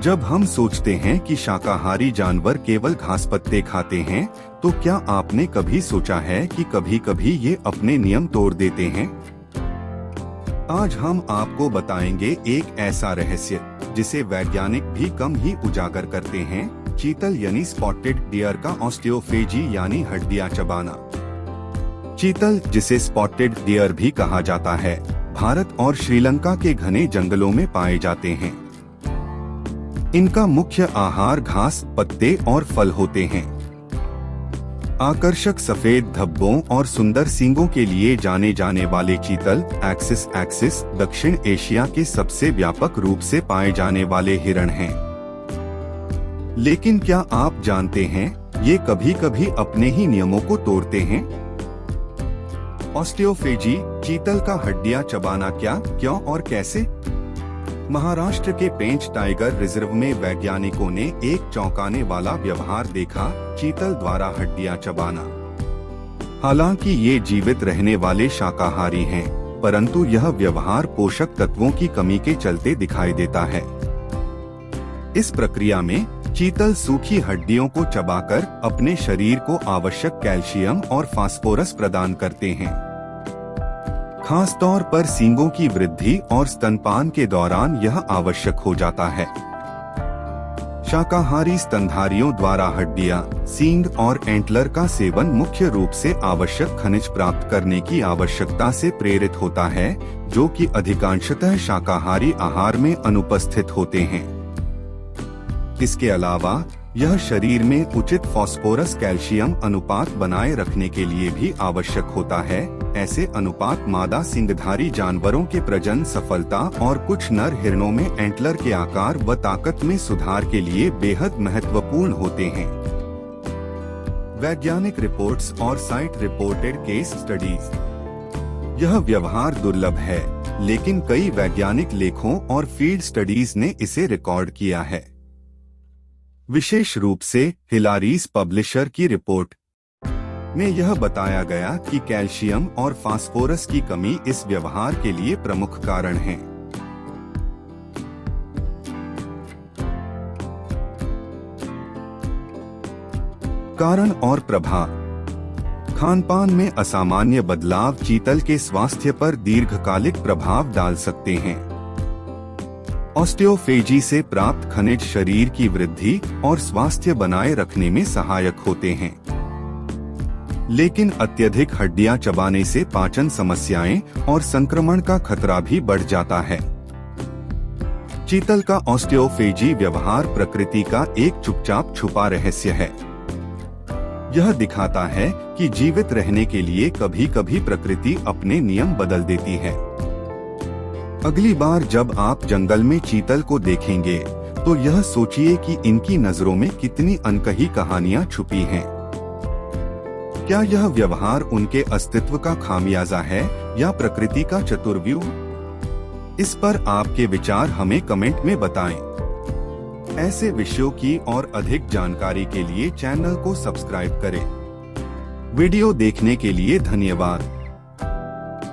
जब हम सोचते हैं कि शाकाहारी जानवर केवल घास पत्ते खाते हैं, तो क्या आपने कभी सोचा है कि कभी-कभी ये अपने नियम तोड़ देते हैं? आज हम आपको बताएंगे एक ऐसा रहस्य जिसे वैज्ञानिक भी कम ही उजागर करते हैं। चीतल यानी स्पॉटेड डियर का ऑस्टियोफेजी यानी हड्डियां चबाना। चीतल, जिसे स्पॉटेड डियर भी कहा जाता है, भारत और श्रीलंका के घने जंगलों में पाए जाते हैं। इनका मुख्य आहार घास, पत्ते और फल होते हैं। आकर्षक सफेद धब्बों और सुंदर सींगों के लिए जाने जाने वाले चीतल एक्सिस दक्षिण एशिया के सबसे व्यापक रूप से पाए जाने वाले हिरण हैं। लेकिन क्या आप जानते हैं, ये कभी-कभी अपने ही नियमों को तोड़ते हैं? ऑस्टियोफेजी, चीतल का हड्डियां चबाना क्या, क्यों और कैसे? महाराष्ट्र के पेंच टाइगर रिजर्व में वैज्ञानिकों ने एक चौंकाने वाला व्यवहार देखा, चीतल द्वारा हड्डियां चबाना। हालांकि ये जीवित रहने वाले शाकाहारी हैं, परंतु यह व्यवहार पोषक तत्वों की कमी के चलते दिखाई देता है। इस प्रक्रिया में चीतल सूखी हड्डियों को चबाकर अपने शरीर को आवश्यक कैल्शियम और फास्फोरस प्रदान करते हैं। खासतौर पर सींगों की वृद्धि और स्तनपान के दौरान यह आवश्यक हो जाता है। शाकाहारी स्तनधारियों द्वारा हड्डियां, सींग और एंटलर का सेवन मुख्य रूप से आवश्यक खनिज प्राप्त करने की आवश्यकता से प्रेरित होता है, जो कि अधिकांशतः शाकाहारी आहार में अनुपस्थित होते हैं। इसके अलावा यह शरीर में उचित फास्फोरस कैल्शियम अनुपात बनाए रखने के लिए भी आवश्यक होता है। ऐसे अनुपात मादा सींगधारी जानवरों के प्रजनन सफलता और कुछ नर हिरणों में एंटलर के आकार व ताकत में सुधार के लिए बेहद महत्वपूर्ण होते हैं। वैज्ञानिक रिपोर्ट्स और साइट रिपोर्टेड केस स्टडीज। यह व्यवहार दुर्लभ है, लेकिन कई वैज्ञानिक लेखों और फील्ड स्टडीज ने इसे रिकॉर्ड किया है। विशेष रूप से हिलारीज पब्लिशर की रिपोर्ट में यह बताया गया कि कैल्शियम और फास्फोरस की कमी इस व्यवहार के लिए प्रमुख कारण है। कारण और प्रभाव। खानपान में असामान्य बदलाव चीतल के स्वास्थ्य पर दीर्घकालिक प्रभाव डाल सकते हैं। ऑस्टियोफेजी से प्राप्त खनिज शरीर की वृद्धि और स्वास्थ्य बनाए रखने में सहायक होते हैं, लेकिन अत्यधिक हड्डियां चबाने से पाचन समस्याएं और संक्रमण का खतरा भी बढ़ जाता है। चीतल का ऑस्टियोफेजी व्यवहार प्रकृति का एक चुपचाप छुपा रहस्य है। यह दिखाता है कि जीवित रहने के लिए कभी-कभी प्रकृति अपने नियम बदल देती है। अगली बार जब आप जंगल में चीतल को देखेंगे, तो यह सोचिए कि इनकी नजरों में कितनी अनकही कहानियां छुपी हैं। क्या यह व्यवहार उनके अस्तित्व का खामियाजा है या प्रकृति का चतुर्व्यूह? इस पर आपके विचार हमें कमेंट में बताएं। ऐसे विषयों की और अधिक जानकारी के लिए चैनल को सब्सक्राइब करें। वीडियो देखने के लिए धन्यवाद।